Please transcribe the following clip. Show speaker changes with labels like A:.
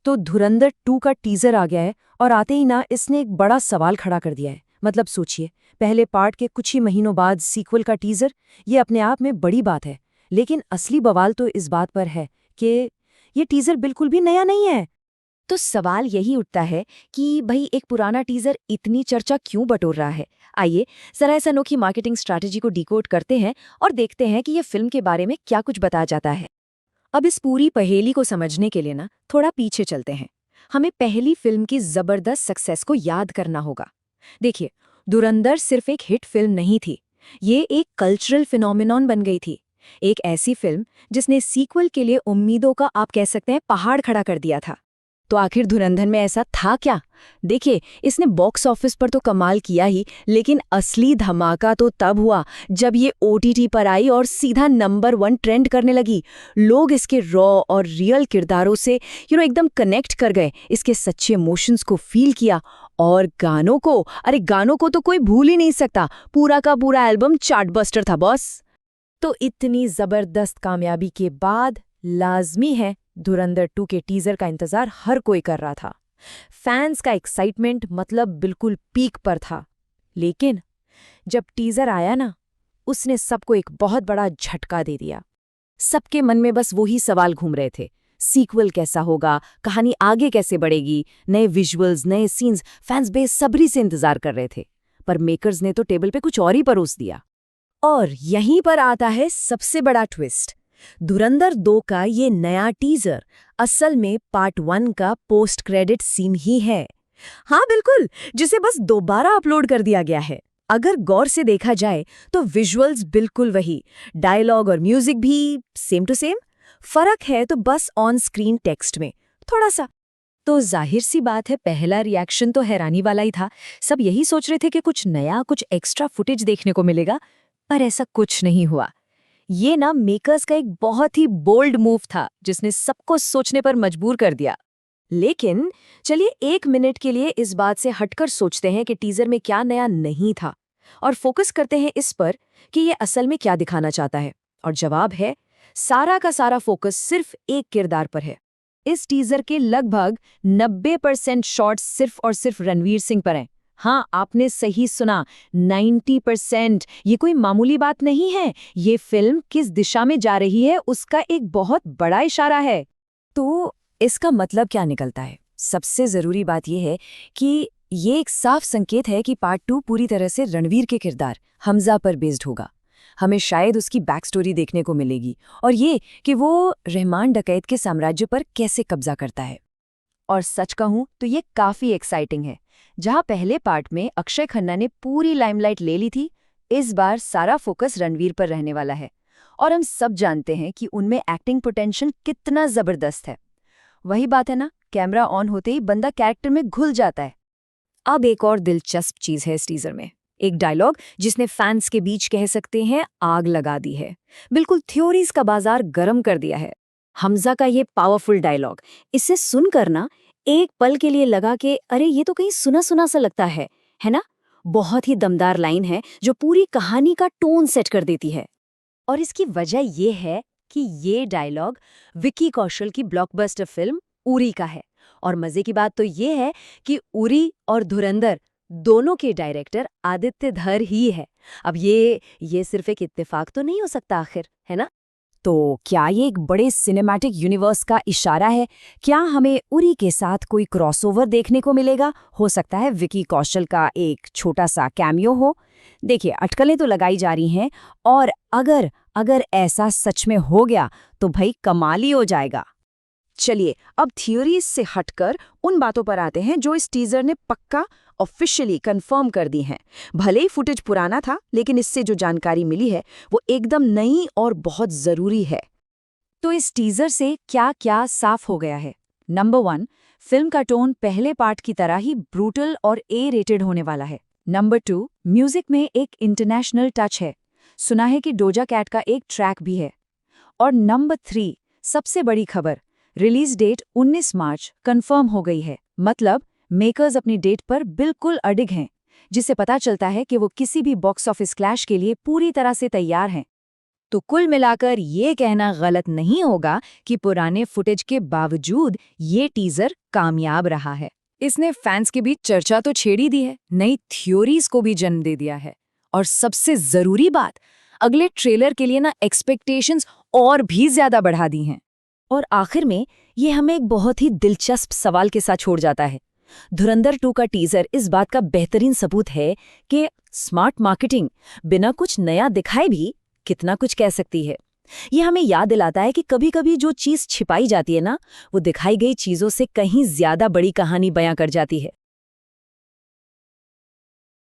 A: तो धुरंधर 2 का टीजर आ गया है और आते ही ना इसने एक बड़ा सवाल खड़ा कर दिया है। मतलब सोचिए, पहले पार्ट के कुछ ही महीनों बाद सीक्वल का टीजर, ये अपने आप में बड़ी बात है। लेकिन असली बवाल तो इस बात पर है कि ये टीजर बिल्कुल भी नया नहीं है।
B: तो सवाल यही उठता है कि भाई एक पुराना टीजर इतनी चर्चा क्यों बटोर रहा है। आइए जरा इस अनोखी मार्केटिंग स्ट्रैटेजी को डिकोड करते हैं और देखते हैं कि ये फिल्म के बारे में क्या कुछ बताया जाता है। अब इस पूरी पहेली को समझने के लिए ना थोड़ा पीछे चलते हैं। हमें पहली फिल्म की जबरदस्त सक्सेस को याद करना होगा। देखिए, धुरंधर सिर्फ एक हिट फिल्म नहीं थी, ये एक कल्चरल फिनोमिनॉन बन गई थी। एक ऐसी फिल्म जिसने सीक्वल के लिए उम्मीदों का, आप कह सकते हैं, पहाड़ खड़ा कर दिया था। तो आखिर धुरंधर में ऐसा था क्या? देखिए, इसने बॉक्स ऑफिस पर तो कमाल किया ही, लेकिन असली धमाका तो तब हुआ जब ये ओटीटी पर आई और सीधा नंबर 1 ट्रेंड करने लगी। लोग इसके रॉ और रियल किरदारों से एकदम कनेक्ट कर गए, इसके सच्चे इमोशंस को फील किया। और गानों को तो कोई भूल ही नहीं सकता। पूरा का पूरा एल्बम चार्टबस्टर था बॉस। तो इतनी जबरदस्त कामयाबी के बाद लाजमी है धुरंधर 2 के टीजर का इंतजार हर कोई कर रहा था। फैंस का एक्साइटमेंट मतलब बिल्कुल पीक पर था। लेकिन जब टीजर आया ना, उसने सबको एक बहुत बड़ा झटका दे दिया। सबके मन में बस वही सवाल घूम रहे थे, सीक्वल कैसा होगा, कहानी आगे कैसे बढ़ेगी, नए विजुअल्स, नए सीन्स। फैंस बेसब्री से इंतजार कर रहे थे, पर मेकर्स ने तो टेबल पे कुछ और ही परोस दिया। और यहीं पर आता है सबसे बड़ा ट्विस्ट। धुरंधर 2 का ये नया टीजर असल में पार्ट 1 का पोस्ट क्रेडिट सीन ही है। हाँ बिल्कुल, जिसे बस दोबारा अपलोड कर दिया गया है। अगर गौर से देखा जाए तो विजुअल्स बिल्कुल वही, डायलॉग और म्यूजिक भी सेम टू सेम। फर्क है तो बस ऑन स्क्रीन टेक्स्ट में थोड़ा सा। तो जाहिर सी बात है, पहला रिएक्शन तो हैरानी वाला ही था। सब यही सोच रहे थे कि कुछ नया, कुछ एक्स्ट्रा फुटेज देखने को मिलेगा, पर ऐसा कुछ नहीं हुआ। ये ना मेकर्स का एक बहुत ही बोल्ड मूव था, जिसने सबको सोचने पर मजबूर कर दिया। लेकिन चलिए 1 मिनट के लिए इस बात से हटकर सोचते हैं कि टीजर में क्या नया नहीं था, और फोकस करते हैं इस पर कि ये असल में क्या दिखाना चाहता है। और जवाब है, सारा का सारा फोकस सिर्फ एक किरदार पर है। इस टीजर के लगभग 90% शॉट्स सिर्फ और सिर्फ रणवीर सिंह पर हैं। हाँ, आपने सही सुना, 90%। ये कोई मामूली बात नहीं है। ये फिल्म किस दिशा में जा रही है उसका एक बहुत बड़ा इशारा है। तो इसका मतलब क्या निकलता है? सबसे जरूरी बात यह है कि ये एक साफ संकेत है कि पार्ट 2 पूरी तरह से रणवीर के किरदार हमजा पर बेस्ड होगा। हमें शायद उसकी बैक स्टोरी देखने को मिलेगी, और ये कि वो रहमान डकैत के साम्राज्य पर कैसे कब्जा करता है। और सच कहूं तो ये काफी एक्साइटिंग है। जहां पहले पार्ट में अक्षय खन्ना ने पूरी लाइमलाइट ले ली थी, इस बार सारा फोकस रणवीर पर रहने वाला है। और हम सब जानते हैं कि उनमें एक्टिंग पोटेंशियल कितना जबरदस्त है। वही बात है ना, कैमरा ऑन होते ही बंदा कैरेक्टर में घुल जाता है। अब एक और दिलचस्प चीज है इस टीजर में, एक डायलॉग जिसने फैंस के बीच, कह सकते हैं, आग लगा दी है। बिल्कुल थ्योरीज का बाजार गर्म कर दिया है। हमजा का ये पावरफुल डायलॉग, इसे सुनकर ना एक पल के लिए लगा कि अरे ये तो कहीं सुना सुना सा लगता है ना? बहुत ही दमदार लाइन है जो पूरी कहानी का टोन सेट कर देती है। और इसकी वजह ये है कि ये डायलॉग विकी कौशल की ब्लॉकबस्टर फिल्म उरी का है। और मजे की बात तो ये है कि उरी और धुरंधर दोनों के डायरेक्टर आदित्य धर ही है। अब ये सिर्फ एक इत्तेफाक तो नहीं हो सकता आखिर, है ना? तो क्या ये एक बड़े सिनेमैटिक यूनिवर्स का इशारा है? क्या हमें उरी के साथ कोई क्रॉसओवर देखने को मिलेगा? हो सकता है विकी कौशल का एक छोटा सा कैमियो हो। देखिए, अटकलें तो लगाई जा रही हैं, और अगर ऐसा सच में हो गया तो भाई कमाल ही हो जाएगा। चलिए अब थियोरीज से हटकर उन बातों पर आते हैं जो इस टीजर ने पक्का ऑफिशियली कंफर्म कर दी हैं। भले ही फुटेज पुराना था, लेकिन इससे जो जानकारी मिली है वो एकदम नई और बहुत जरूरी है। तो इस टीजर से क्या क्या साफ हो गया है? नंबर 1, फिल्म का टोन पहले पार्ट की तरह ही ब्रूटल और ए रेटेड होने वाला है। नंबर 2, म्यूजिक में एक इंटरनेशनल टच है। सुना है कि डोजा कैट का एक ट्रैक भी है। और नंबर 3, सबसे बड़ी खबर, रिलीज डेट 19 मार्च कंफर्म हो गई है। मतलब मेकर्स अपनी डेट पर बिल्कुल अडिग हैं, जिससे पता चलता है कि वो किसी भी बॉक्स ऑफिस क्लैश के लिए पूरी तरह से तैयार हैं। तो कुल मिलाकर ये कहना गलत नहीं होगा कि पुराने फुटेज के बावजूद ये टीजर कामयाब रहा है। इसने फैंस के बीच चर्चा तो छेड़ी दी है, नई थ्योरीज को भी जन्म दे दिया है, और सबसे जरूरी बात, अगले ट्रेलर के लिए ना एक्सपेक्टेशंस और भी ज्यादा बढ़ा दी हैं। और आखिर में ये हमें एक बहुत ही दिलचस्प सवाल के साथ छोड़ जाता है। धुरंधर 2 का टीजर इस बात का बेहतरीन सबूत है कि स्मार्ट मार्केटिंग बिना कुछ नया दिखाए भी कितना कुछ कह सकती है। ये हमें याद दिलाता है कि कभी-कभी जो चीज छिपाई जाती है ना, वो दिखाई गई चीजों से कहीं ज्यादा बड़ी कहानी बयां कर जाती है।